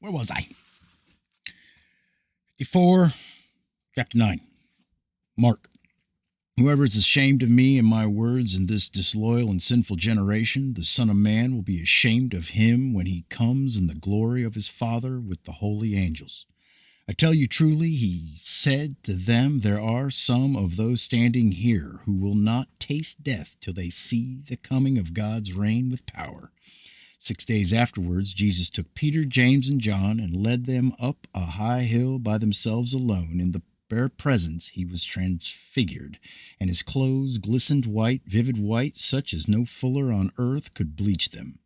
Where was I? 54, chapter 9. Mark. Whoever is ashamed of me and my words in this disloyal and sinful generation, the Son of Man will be ashamed of him when he comes in the glory of his Father with the holy angels. I tell you truly, he said to them, there are some of those standing here who will not taste death till they see the coming of God's reign with power. 6 days afterwards, Jesus took Peter, James, and John and led them up a high hill by themselves alone. In their presence he was transfigured, and his clothes glistened white, vivid white, such as no fuller on earth could bleach them.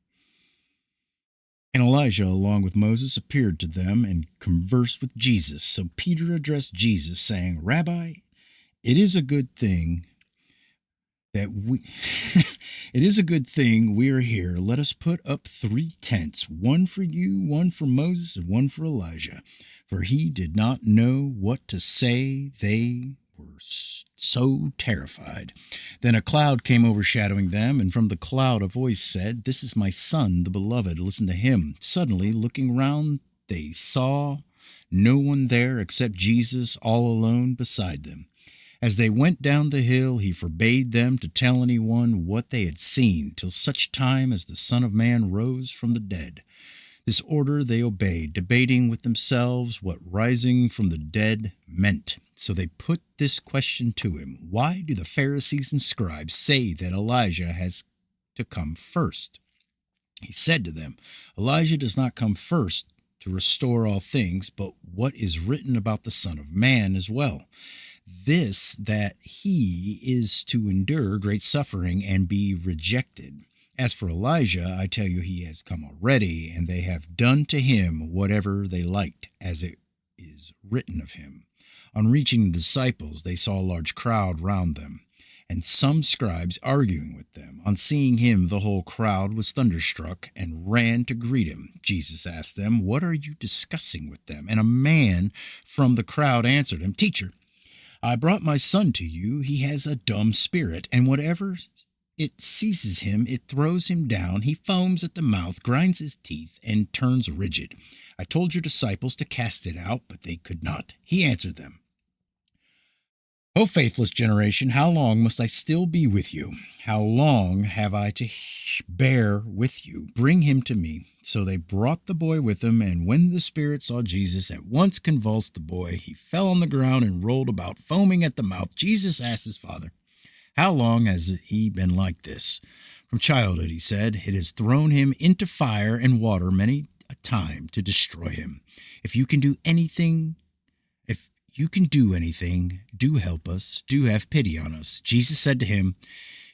And Elijah, along with Moses, appeared to them and conversed with Jesus. So Peter addressed Jesus, saying, Rabbi, it is a good thing we are here. Let us put up 3 tents, one for you, one for Moses, and one for Elijah. For he did not know what to say. They were so terrified. Then a cloud came overshadowing them, and from the cloud a voice said, This is my son, the beloved. Listen to him. Suddenly, looking round, they saw no one there except Jesus, all alone beside them. As they went down the hill, he forbade them to tell anyone what they had seen, till such time as the Son of Man rose from the dead. This order they obeyed, debating with themselves what rising from the dead meant. So they put this question to him, Why do the Pharisees and scribes say that Elijah has to come first? He said to them, Elijah does not come first to restore all things, but what is written about the Son of Man as well. This, that he is to endure great suffering and be rejected. As for Elijah, I tell you, he has come already, and they have done to him whatever they liked, as it is written of him. On reaching the disciples, they saw a large crowd round them, and some scribes arguing with them. On seeing him, the whole crowd was thunderstruck and ran to greet him. Jesus asked them, What are you discussing with them? And a man from the crowd answered him, Teacher, I brought my son to you. He has a dumb spirit, and whatever it seizes him, it throws him down. He foams at the mouth, grinds his teeth, and turns rigid. I told your disciples to cast it out, but they could not. He answered them, O faithless generation, how long must I still be with you? How long have I to bear with you? Bring him to me. So they brought the boy with them, and when the spirit saw Jesus, at once convulsed the boy. He fell on the ground and rolled about, foaming at the mouth. Jesus asked his father, How long has he been like this? From childhood, he said. It has thrown him into fire and water many a time to destroy him. If you can do anything, do help us. Do have pity on us. Jesus said to him,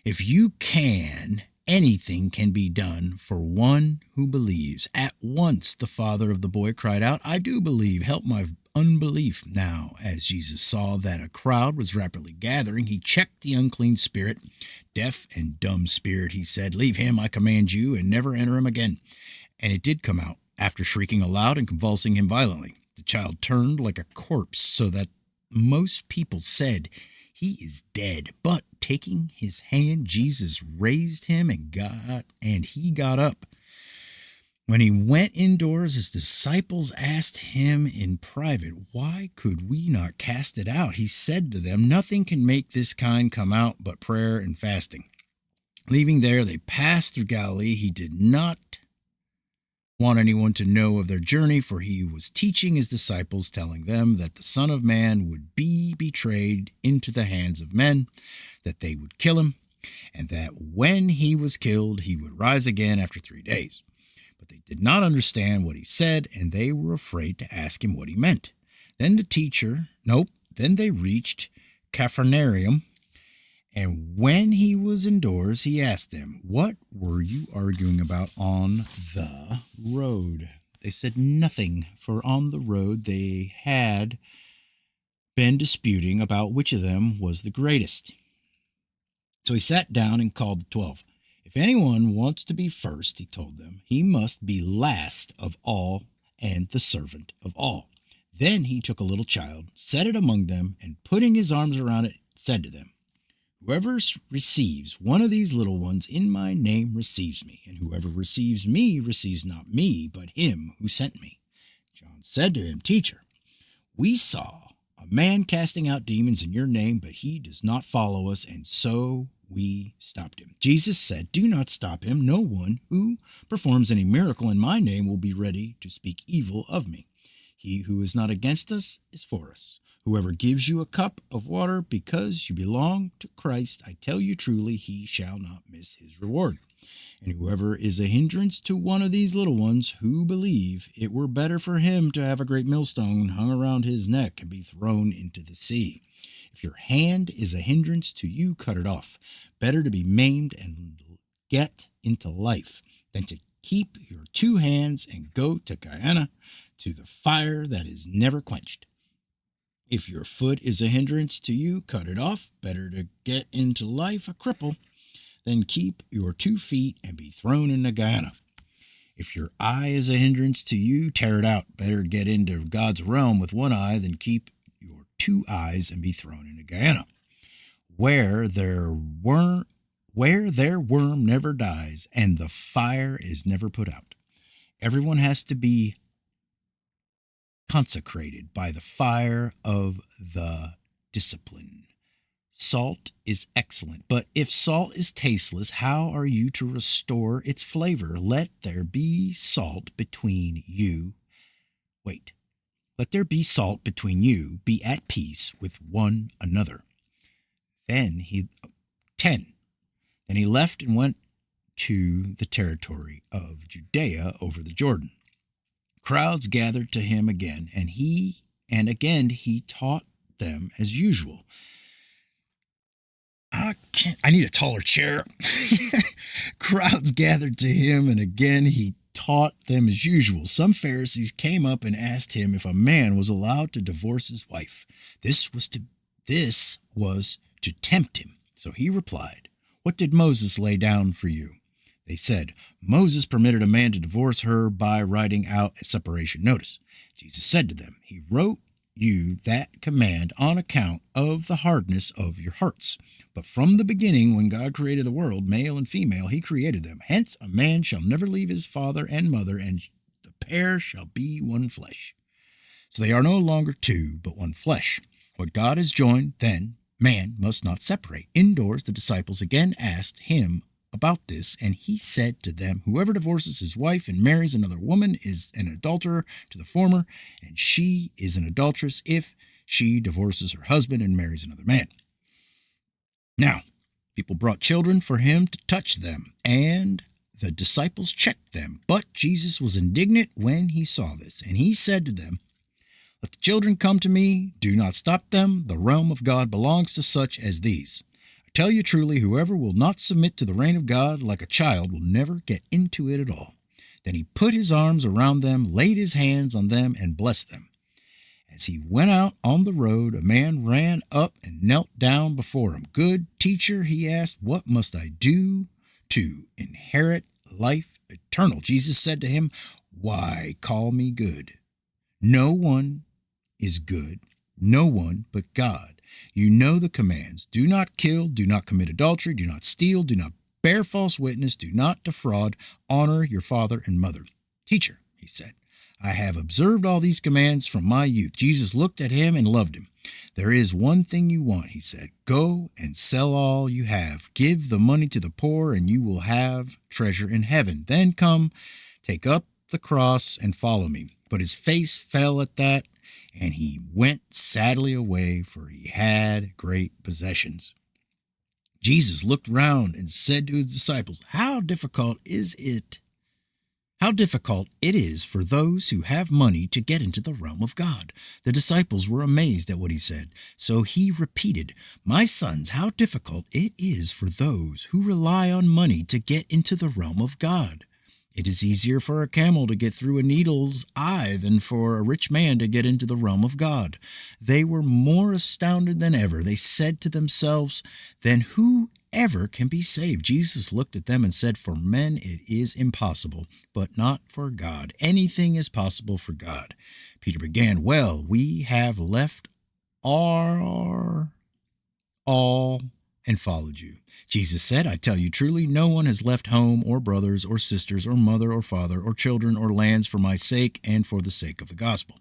If you can, anything can be done for one who believes. At once the father of the boy cried out, I do believe. Help my unbelief. Now, as Jesus saw that a crowd was rapidly gathering, he checked the unclean spirit. Deaf and dumb spirit, he said, Leave him, I command you, and never enter him again. And it did come out, after shrieking aloud and convulsing him violently. The child turned like a corpse, so that most people said, He is dead. But taking his hand, Jesus raised him, and he got up. When he went indoors, his disciples asked him in private, Why could we not cast it out? He said to them, Nothing can make this kind come out but prayer and fasting. Leaving there, they passed through Galilee. He did not want anyone to know of their journey, for he was teaching his disciples, telling them that the Son of Man would be betrayed into the hands of men, that they would kill him, and that when he was killed, he would rise again after 3 days. But they did not understand what he said, and they were afraid to ask him what he meant. Then they reached Capharnaum, and when he was indoors, he asked them, What were you arguing about on the road? They said nothing, for on the road they had been disputing about which of them was the greatest. So he sat down and called the 12. If anyone wants to be first, he told them, he must be last of all and the servant of all. Then he took a little child, set it among them, and putting his arms around it, said to them, Whoever receives one of these little ones in my name receives me, and whoever receives me receives not me, but him who sent me. and said to him, Teacher, we saw a man casting out demons in your name, but he does not follow us, and so we stopped him. Jesus said, Do not stop him. No one who performs any miracle in my name will be ready to speak evil of me. He who is not against us is for us. Whoever gives you a cup of water because you belong to Christ, I tell you truly, he shall not miss his reward. And whoever is a hindrance to one of these little ones who believe, it were better for him to have a great millstone hung around his neck and be thrown into the sea. If your hand is a hindrance to you, cut it off. Better to be maimed and get into life than to keep your two hands and go to Gehenna, to the fire that is never quenched. If your foot is a hindrance to you, cut it off. Better to get into life a cripple than keep your 2 feet and be thrown into Gehenna. If your eye is a hindrance to you, tear it out. Better get into God's realm with one eye than keep your 2 eyes and be thrown into Gehenna. Where their worm never dies and the fire is never put out. Everyone has to be consecrated by the fire of the discipline. Salt is excellent, but if salt is tasteless, how are you to restore its flavor? Let there be salt between you. Let there be salt between you. Be at peace with one another. Then he left and went to the territory of Judea over the Jordan. Crowds gathered to him again, and again he taught them as usual. I need a taller chair. Crowds gathered to him, and again he taught them as usual. Some Pharisees came up and asked him if a man was allowed to divorce his wife. This was to tempt him. So he replied, What did Moses lay down for you? They said, Moses permitted a man to divorce her by writing out a separation notice. Jesus said to them, He wrote you that command on account of the hardness of your hearts. But from the beginning, when God created the world, male and female, he created them. Hence, a man shall never leave his father and mother, and the pair shall be one flesh. So they are no longer two, but one flesh. What God has joined, then, man must not separate. Indoors, the disciples again asked him about this, and he said to them, Whoever divorces his wife and marries another woman is an adulterer to the former, and she is an adulteress if she divorces her husband and marries another man. Now, people brought children for him to touch them, and the disciples checked them. But Jesus was indignant when he saw this, and he said to them, Let the children come to me, do not stop them. The realm of God belongs to such as these. Tell you truly, whoever will not submit to the reign of God like a child will never get into it at all. Then he put his arms around them, laid his hands on them, and blessed them. As he went out on the road, a man ran up and knelt down before him. Good teacher, he asked, what must I do to inherit life eternal? Jesus said to him, Why call me good? No one is good, no one but God. You know the commands. Do not kill, do not commit adultery, do not steal, do not bear false witness, do not defraud, honor your father and mother. Teacher, he said, I have observed all these commands from my youth. Jesus looked at him and loved him. There is one thing you want, he said. Go and sell all you have. Give the money to the poor, and you will have treasure in heaven. Then come, take up the cross and follow me. But his face fell at that, and he went sadly away, for he had great possessions. Jesus looked round and said to his disciples, How difficult it is for those who have money to get into the realm of God. The disciples were amazed at what he said. So he repeated, My sons, how difficult it is for those who rely on money to get into the realm of God. It is easier for a camel to get through a needle's eye than for a rich man to get into the realm of God. They were more astounded than ever. They said to themselves, Then whoever can be saved? Jesus looked at them and said, For men it is impossible, but not for God. Anything is possible for God. Peter began, Well, we have left all and followed you. Jesus said, I tell you truly, no one has left home or brothers or sisters or mother or father or children or lands for my sake and for the sake of the gospel,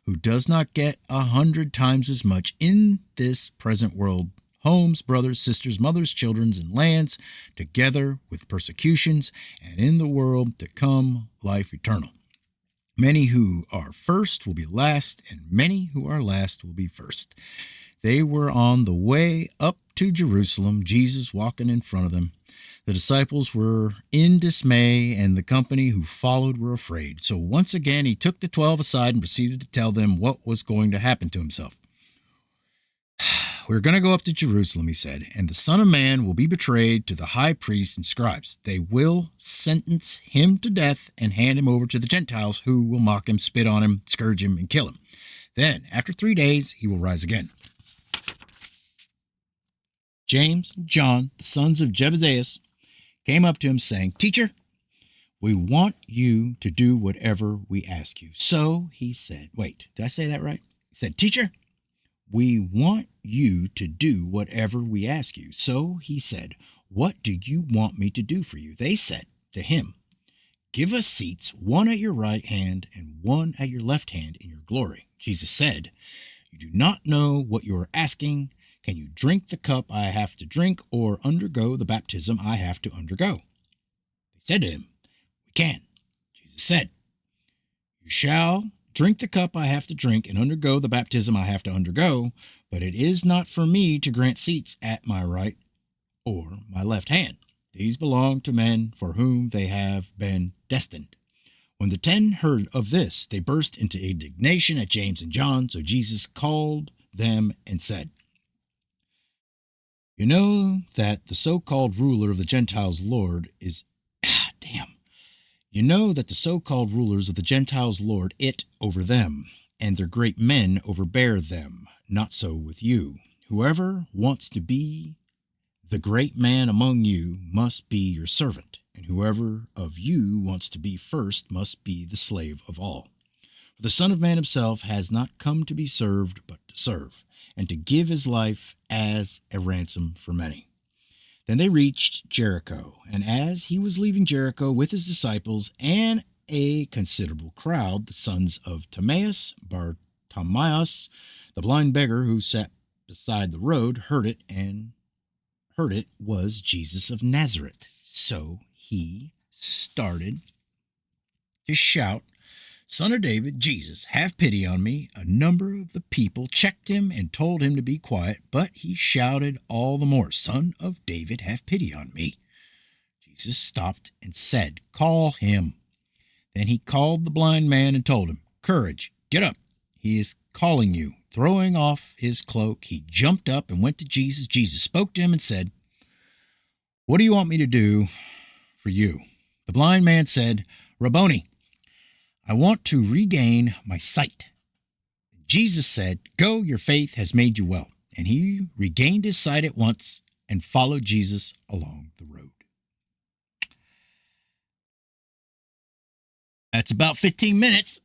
who does not get 100 times as much in this present world, homes, brothers, sisters, mothers, children, and lands, together with persecutions, and in the world to come life eternal. Many who are first will be last, and many who are last will be first. They were on the way up to Jerusalem, Jesus walking in front of them. The disciples were in dismay, and the company who followed were afraid. So once again, he took the 12 aside and proceeded to tell them what was going to happen to himself. We're going to go up to Jerusalem, he said, and the Son of Man will be betrayed to the high priests and scribes. They will sentence him to death and hand him over to the Gentiles, who will mock him, spit on him, scourge him, and kill him. Then, after 3 days, he will rise again. James and John, the sons of Zebedee, came up to him saying, Teacher, we want you to do whatever we ask you. So he said, wait, did I say that right? He said, Teacher, we want you to do whatever we ask you. So he said, what do you want me to do for you? They said to him, give us seats, one at your right hand and one at your left hand in your glory. Jesus said, you do not know what you are asking. Can you drink the cup I have to drink or undergo the baptism I have to undergo? They said to him, we can. Jesus said, you shall drink the cup I have to drink and undergo the baptism I have to undergo, but it is not for me to grant seats at my right or my left hand. These belong to men for whom they have been destined. When the 10 heard of this, they burst into indignation at James and John. So Jesus called them and said, you know that the so-called ruler of the Gentiles' Lord is... You know that the so-called rulers of the Gentiles lord it over them, and their great men overbear them. Not so with you. Whoever wants to be the great man among you must be your servant, and whoever of you wants to be first must be the slave of all. For the Son of Man himself has not come to be served, but to serve, and to give his life as a ransom for many. Then they reached Jericho, and as he was leaving Jericho with his disciples and a considerable crowd, the sons of Timaeus, Bartimaeus, the blind beggar who sat beside the road, heard it was Jesus of Nazareth. So he started to shout, Son of David, Jesus, have pity on me. A number of the people checked him and told him to be quiet, but he shouted all the more, Son of David, have pity on me. Jesus stopped and said, call him. Then he called the blind man and told him, courage, get up. He is calling you. Throwing off his cloak, he jumped up and went to Jesus. Jesus spoke to him and said, what do you want me to do for you? The blind man said, Rabboni, I want to regain my sight. Jesus said, go, your faith has made you well. And he regained his sight at once and followed Jesus along the road. That's about 15 minutes.